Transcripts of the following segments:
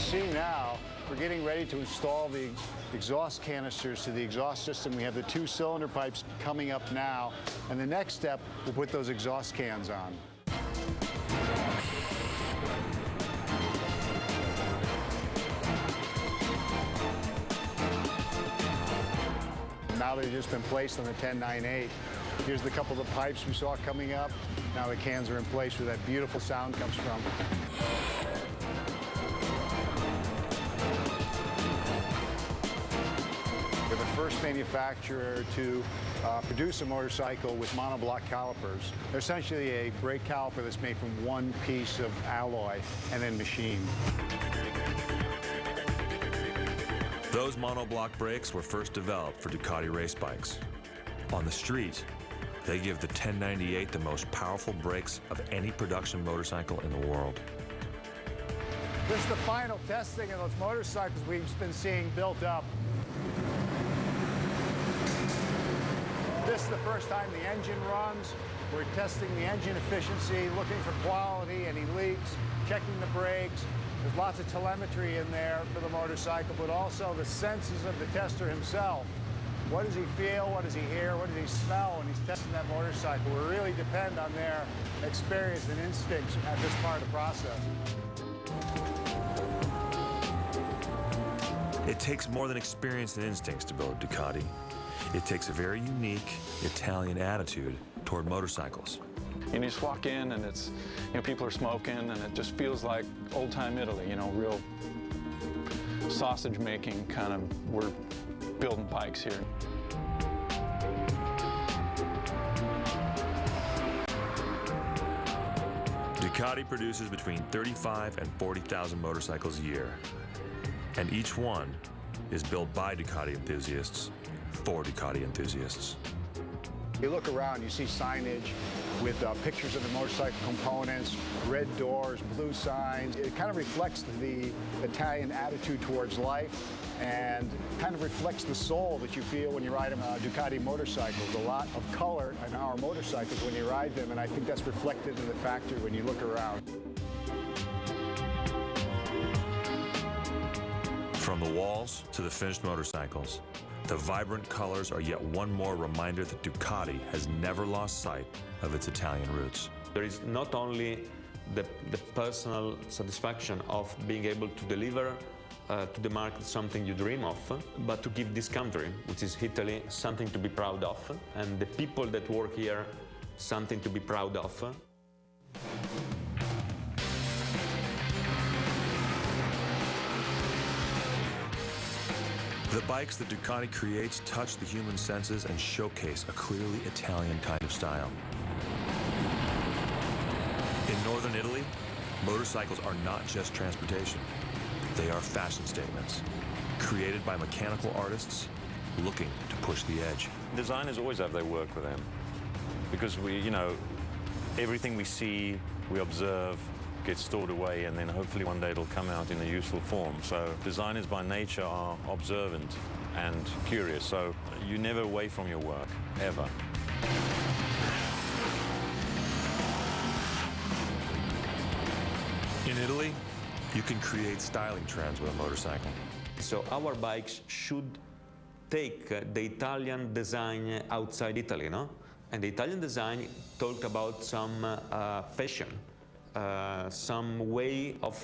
see now, we're getting ready to install the exhaust canisters to the exhaust system. We have the 2 cylinder pipes coming up now, and the next step, we'll put those exhaust cans on. Now they've just been placed on the 1098. Here's the couple of the pipes we saw coming up. Now the cans are in place where that beautiful sound comes from. We're the first manufacturer to produce a motorcycle with monoblock calipers. They're essentially a brake caliper that's made from one piece of alloy and then machined. Those monoblock brakes were first developed for Ducati race bikes. On the street, they give the 1098 the most powerful brakes of any production motorcycle in the world. This is the final testing of those motorcycles we've been seeing built up. This is the first time the engine runs. We're testing the engine efficiency, looking for quality, any leaks, checking the brakes. There's lots of telemetry in there for the motorcycle, but also the senses of the tester himself. What does he feel? What does he hear? What does he smell when he's testing that motorcycle? We really depend on their experience and instincts at this part of the process. It takes more than experience and instincts to build a Ducati. It takes a very unique Italian attitude toward motorcycles. You just walk in and it's, people are smoking and it just feels like old-time Italy, real sausage making kind of, we're building bikes here. Ducati produces between 35 and 40,000 motorcycles a year, and each one is built by Ducati enthusiasts for Ducati enthusiasts. You look around, you see signage with pictures of the motorcycle components, red doors, blue signs. It kind of reflects the Italian attitude towards life and kind of reflects the soul that you feel when you ride a Ducati motorcycle. There's a lot of color in our motorcycles when you ride them, and I think that's reflected in the factory when you look around. From the walls to the finished motorcycles, the vibrant colors are yet one more reminder that Ducati has never lost sight of its Italian roots. There is not only the personal satisfaction of being able to deliver to the market something you dream of, but to give this country, which is Italy, something to be proud of, and the people that work here something to be proud of. The bikes that Ducati creates touch the human senses and showcase a clearly Italian kind of style. In northern Italy, motorcycles are not just transportation. They are fashion statements, created by mechanical artists looking to push the edge. Designers always have their work with them because everything we see, we observe, gets stored away, and then hopefully one day it'll come out in a useful form. So designers by nature are observant and curious, so you're never away from your work, ever. In Italy, you can create styling trends with a motorcycle. So our bikes should take the Italian design outside Italy, no? And the Italian design talked about some fashion, some way of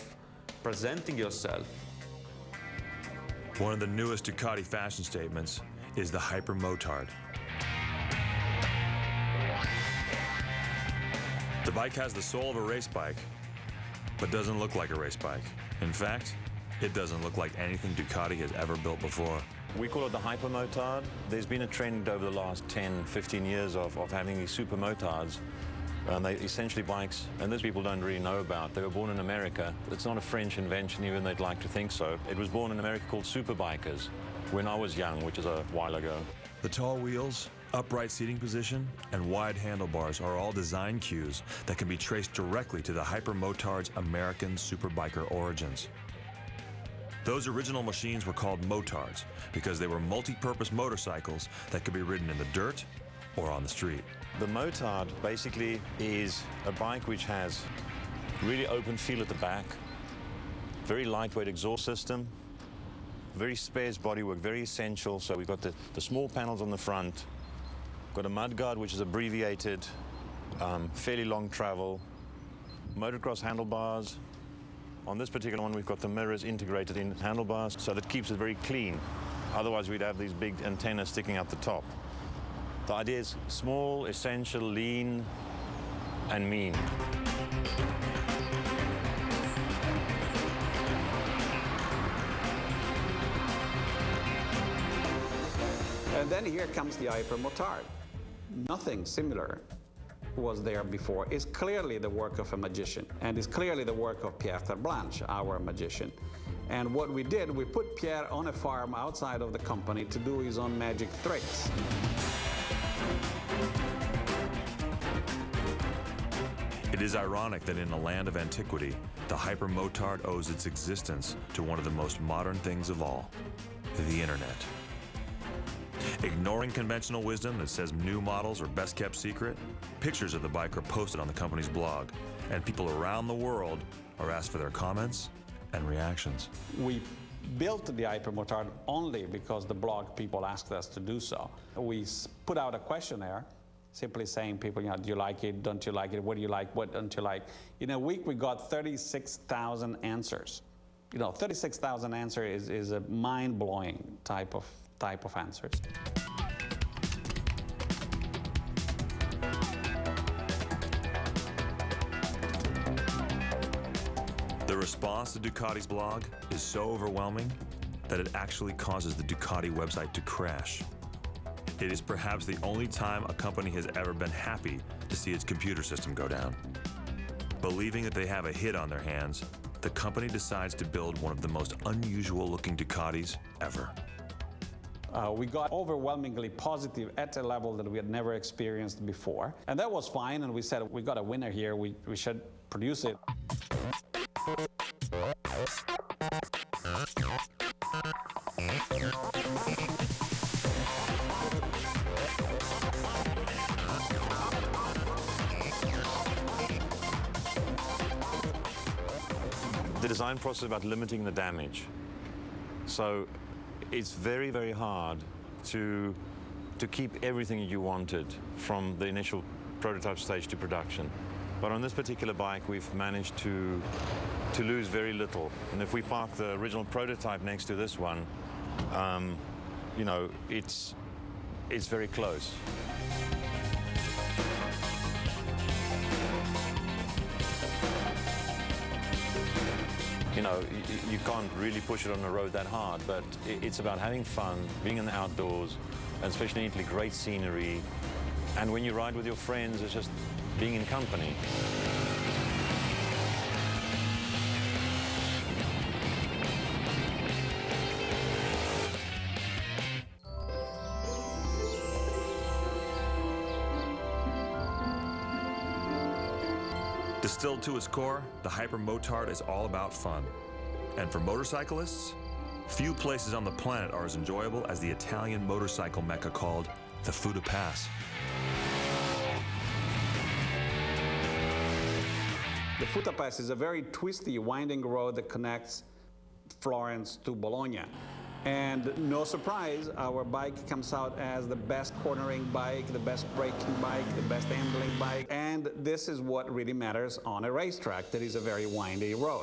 presenting yourself. One of the newest Ducati fashion statements is the Hyper Motard. The bike has the soul of a race bike, but doesn't look like a race bike. In fact, it doesn't look like anything Ducati has ever built before. We call it the Hyper Motard. There's been a trend over the last 10, 15 years of having these super motards. They're essentially bikes, and those people don't really know about. They were born in America. It's not a French invention, even they'd like to think so. It was born in America called super bikers when I was young, which is a while ago. The tall wheels, upright seating position, and wide handlebars are all design cues that can be traced directly to the Hyper Motard's American superbiker origins. Those original machines were called motards because they were multi-purpose motorcycles that could be ridden in the dirt or on the street. The motard basically is a bike which has really open feel at the back, Very lightweight exhaust system, very spares bodywork, very essential. So we've got the small panels on the front, got a mudguard which is abbreviated, fairly long travel, motocross handlebars. On this particular one, we've got the mirrors integrated in handlebars, so that keeps it very clean. Otherwise, we'd have these big antennas sticking out the top. The idea is small, essential, lean, and mean. And then here comes the hypermotard. Nothing similar was there before. It's clearly the work of a magician, and it's clearly the work of Pierre Terblanche, our magician. And what we did, we put Pierre on a farm outside of the company to do his own magic tricks. It is ironic that in a land of antiquity, the hypermotard owes its existence to one of the most modern things of all, the internet. Ignoring conventional wisdom that says new models are best kept secret, pictures of the bike are posted on the company's blog, and people around the world are asked for their comments and reactions. We built the hypermotard only because the blog people asked us to do so. We put out a questionnaire simply saying people, do you like it, don't you like it, what do you like, what don't you like. In a week we got 36,000 answers. 36,000 answers is a mind-blowing type of answers. The response to Ducati's blog is so overwhelming that it actually causes the Ducati website to crash. It is perhaps the only time a company has ever been happy to see its computer system go down. Believing that they have a hit on their hands, the company decides to build one of the most unusual looking Ducatis ever. We got overwhelmingly positive at a level that we had never experienced before. And that was fine, and we said, we got a winner here, we should produce it. The design process is about limiting the damage. So it's very, very hard to keep everything you wanted from the initial prototype stage to production. But on this particular bike, we've managed to lose very little. And if we park the original prototype next to this one, it's very close. You can't really push it on the road that hard, but it's about having fun, being in the outdoors, and especially neatly great scenery. And when you ride with your friends, it's just being in company. Distilled to its core, the hypermotard is all about fun. And for motorcyclists, few places on the planet are as enjoyable as the Italian motorcycle mecca called the Fuda Pass. The Fuda Pass is a very twisty, winding road that connects Florence to Bologna. And no surprise, our bike comes out as the best cornering bike, the best braking bike, the best handling bike. And this is what really matters on a racetrack that is a very windy road.